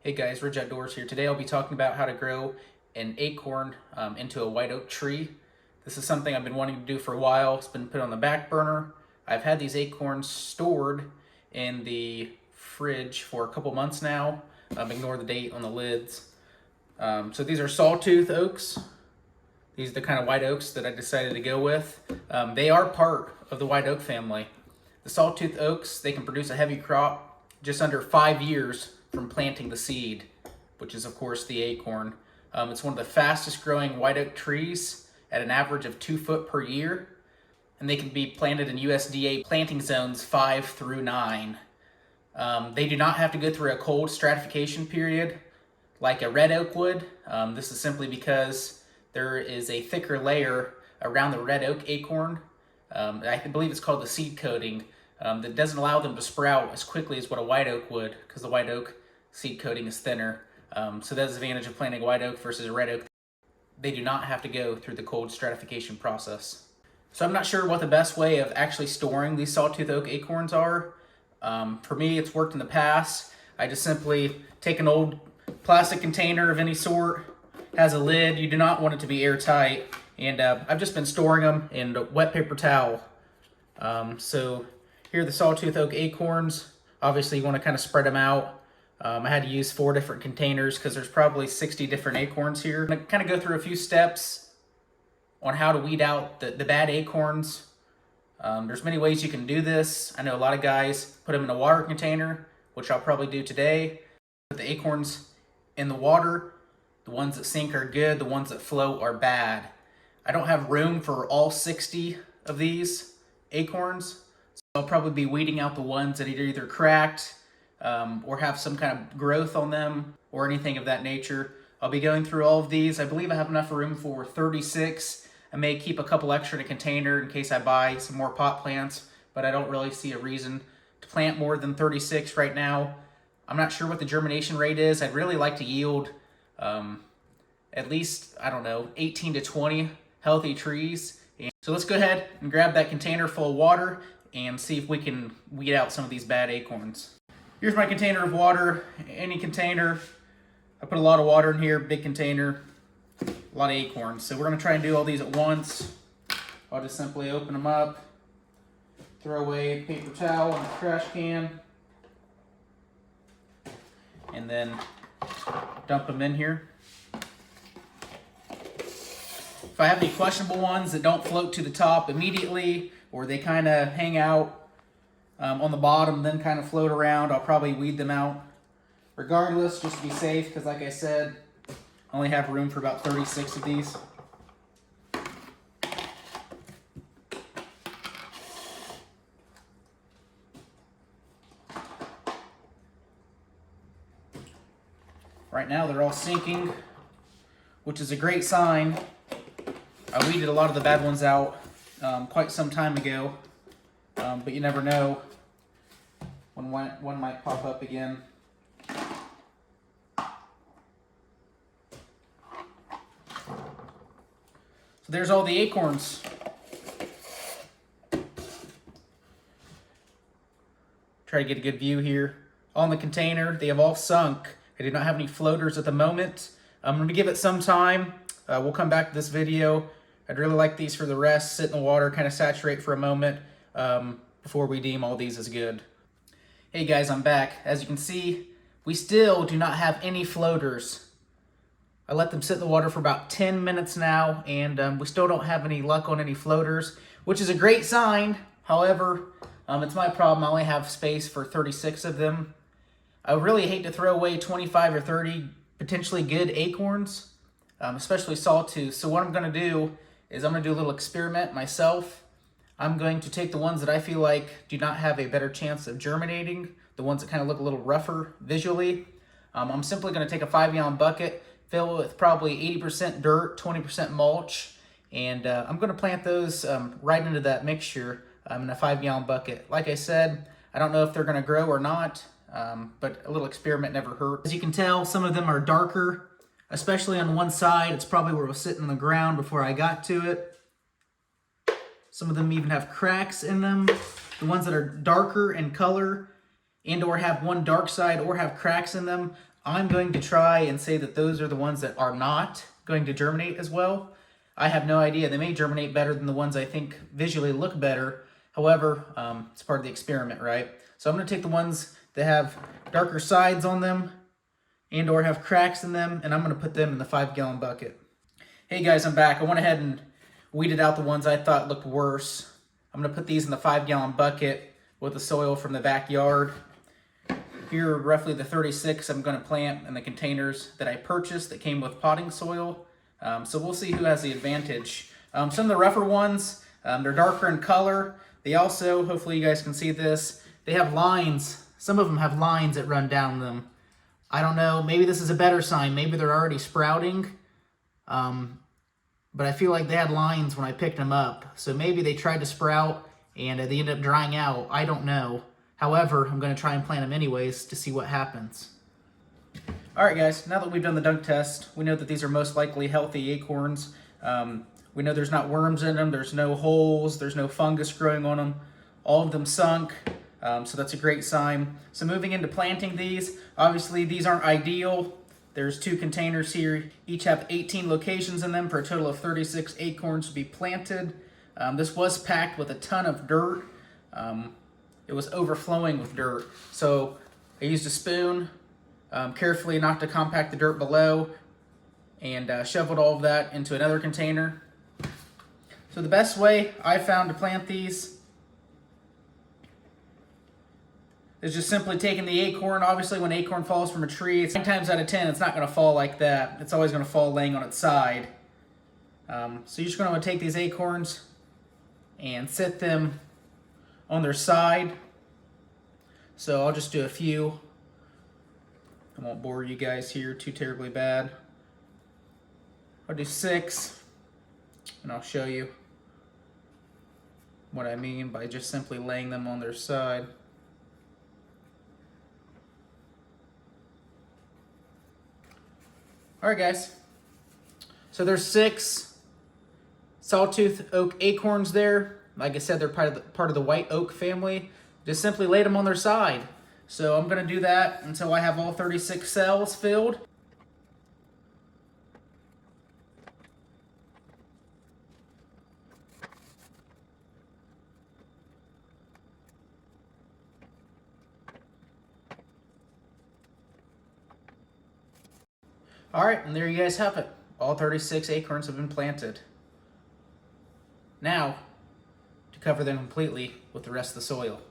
Hey guys, Ridge Outdoors here. Today I'll be talking about how to grow an acorn into a white oak tree. This is something I've been wanting to do for a while. It's been put on the back burner. I've had these acorns stored in the fridge for a couple months now. Ignore the date on the lids. So these are Sawtooth oaks. These are the kind of white oaks that I decided to go with. They are part of the white oak family. The Sawtooth oaks, they can produce a heavy crop just under 5 years from planting the seed, which is of course the acorn. It's one of the fastest growing white oak trees at an average of 2 foot per year, and they can be planted in USDA planting zones 5 through 9. They do not have to go through a cold stratification period like a red oak would. This is simply because there is a thicker layer around the red oak acorn. I believe it's called the seed coating. That doesn't allow them to sprout as quickly as what a white oak would, because the white oak seed coating is thinner. So that's the advantage of planting white oak versus a red oak. They do not have to go through the cold stratification process. So I'm not sure what the best way of actually storing these Sawtooth oak acorns are. For me, it's worked in the past. I just simply take an old plastic container of any sort, has a lid. You do not want it to be airtight. And I've just been storing them in a wet paper towel. So here are the Sawtooth oak acorns. Obviously, you want to kind of spread them out. I had to use 4 different containers because there's probably 60 different acorns here. I'm going to kind of go through a few steps on how to weed out the bad acorns. There's many ways you can do this. I know a lot of guys put them in a water container, which I'll probably do today. Put the acorns in the water. The ones that sink are good. The ones that float are bad. I don't have room for all 60 of these acorns. I'll probably be weeding out the ones that are either cracked or have some kind of growth on them or anything of that nature. I'll be going through all of these. I believe I have enough room for 36. I may keep a couple extra in a container in case I buy some more pot plants, but I don't really see a reason to plant more than 36 right now. I'm not sure what the germination rate is. I'd really like to yield at least, I don't know, 18 to 20 healthy trees. So let's go ahead and grab that container full of water and see if we can weed out some of these bad acorns. Here's my container of water, any container. I put a lot of water in here, big container, a lot of acorns. So we're gonna try and do all these at once. I'll just simply open them up, throw away a paper towel and a trash can, and then dump them in here. If I have any questionable ones that don't float to the top immediately, or they kind of hang out on the bottom, then kind of float around, I'll probably weed them out regardless, just to be safe, because like I said, I only have room for about 36 of these. Right now they're all sinking, which is a great sign. I weeded a lot of the bad ones out quite some time ago, but you never know when one might pop up again. So there's all the acorns. Try to get a good view here. On the container, they have all sunk. I do not have any floaters at the moment. I'm going to give it some time. We'll come back to this video. I'd really like these for the rest, sit in the water, kind of saturate for a moment before we deem all these as good. Hey guys, I'm back. As you can see, we still do not have any floaters. I let them sit in the water for about 10 minutes now, and we still don't have any luck on any floaters, which is a great sign. However, it's my problem. I only have space for 36 of them. I really hate to throw away 25 or 30 potentially good acorns, especially sawtooth. So what I'm going to do is I'm going to do a little experiment myself. I'm going to take the ones that I feel like do not have a better chance of germinating, the ones that kind of look a little rougher visually. I'm simply going to take a 5-gallon bucket, fill it with probably 80% dirt, 20% mulch, and I'm going to plant those right into that mixture in a 5-gallon bucket. Like I said, I don't know if they're going to grow or not, but a little experiment never hurts. As you can tell, some of them are darker, especially on one side. It's probably where it was sitting on the ground before I got to it. Some of them even have cracks in them. The ones that are darker in color and or have one dark side or have cracks in them, I'm going to try and say that those are the ones that are not going to germinate as well. I have no idea. They may germinate better than the ones I think visually look better. However, it's part of the experiment, right? So I'm going to take the ones that have darker sides on them and or have cracks in them, and I'm going to put them in the 5-gallon bucket. Hey guys, I'm back. I went ahead and weeded out the ones I thought looked worse. I'm going to put these in the 5-gallon bucket with the soil from the backyard. Here are roughly the 36 I'm going to plant in the containers that I purchased that came with potting soil. So we'll see who has the advantage. Some of the rougher ones, they're darker in color. They also, hopefully you guys can see this, they have lines. Some of them have lines that run down them. I don't know, maybe this is a better sign. Maybe they're already sprouting. But I feel like they had lines when I picked them up. So maybe they tried to sprout and they ended up drying out. I don't know. However, I'm going to try and plant them anyways to see what happens. Alright guys, now that we've done the dunk test, we know that these are most likely healthy acorns. We know there's not worms in them, there's no holes, there's no fungus growing on them. All of them sunk, so that's a great sign. So moving into planting these, obviously these aren't ideal. There's 2 containers here, each have 18 locations in them for a total of 36 acorns to be planted. This was packed with a ton of dirt. It was overflowing with dirt. So I used a spoon, carefully not to compact the dirt below, and shoveled all of that into another container. So the best way I found to plant these is just simply taking the acorn. Obviously when acorn falls from a tree, it's 9 times out of 10, it's not going to fall like that. It's always going to fall laying on its side. So you're just going to take these acorns and sit them on their side. So I'll just do a few. I won't bore you guys here too terribly bad. I'll do 6, and I'll show you what I mean by just simply laying them on their side. Alright guys, so there's 6 Sawtooth oak acorns there. Like I said, they're part of the white oak family. Just simply laid them on their side. So I'm going to do that until I have all 36 cells filled. Alright, and there you guys have it. All 36 acorns have been planted. Now, to cover them completely with the rest of the soil.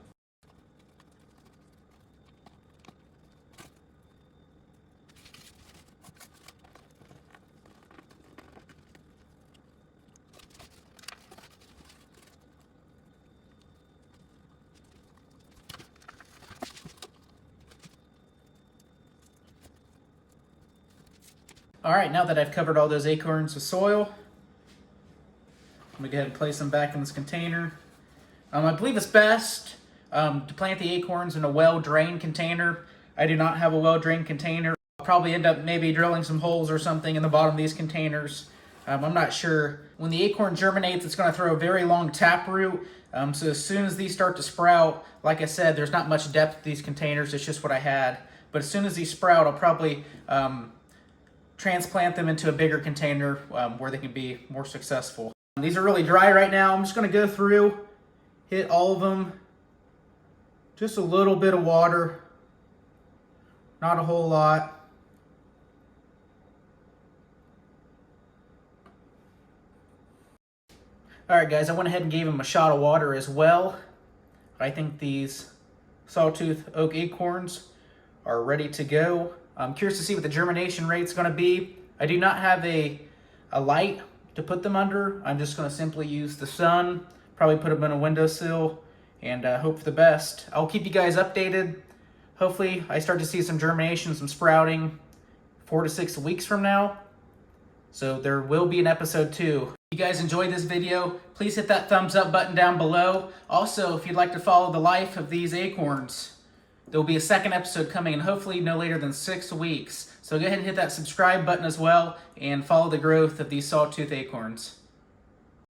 Alright, now that I've covered all those acorns with soil, I'm going to go ahead and place them back in this container. I believe it's best to plant the acorns in a well-drained container. I do not have a well-drained container. I'll probably end up maybe drilling some holes or something in the bottom of these containers. I'm not sure. When the acorn germinates, it's going to throw a very long taproot. So as soon as these start to sprout, like I said, there's not much depth to these containers. It's just what I had. But as soon as these sprout, I'll probably transplant them into a bigger container where they can be more successful. These are really dry right now. I'm just going to go through, hit all of them, just a little bit of water, not a whole lot. Alright guys, I went ahead and gave them a shot of water as well. I think these Sawtooth oak acorns are ready to go. I'm curious to see what the germination rate is going to be. I do not have a light to put them under. I'm just going to simply use the sun, probably put them in a windowsill, and hope for the best. I'll keep you guys updated. Hopefully I start to see some germination, some sprouting 4 to 6 weeks from now. So there will be an episode 2. If you guys enjoyed this video, please hit that thumbs up button down below. Also, if you'd like to follow the life of these acorns, there will be a second episode coming in hopefully no later than 6 weeks. So go ahead and hit that subscribe button as well and follow the growth of these Sawtooth acorns.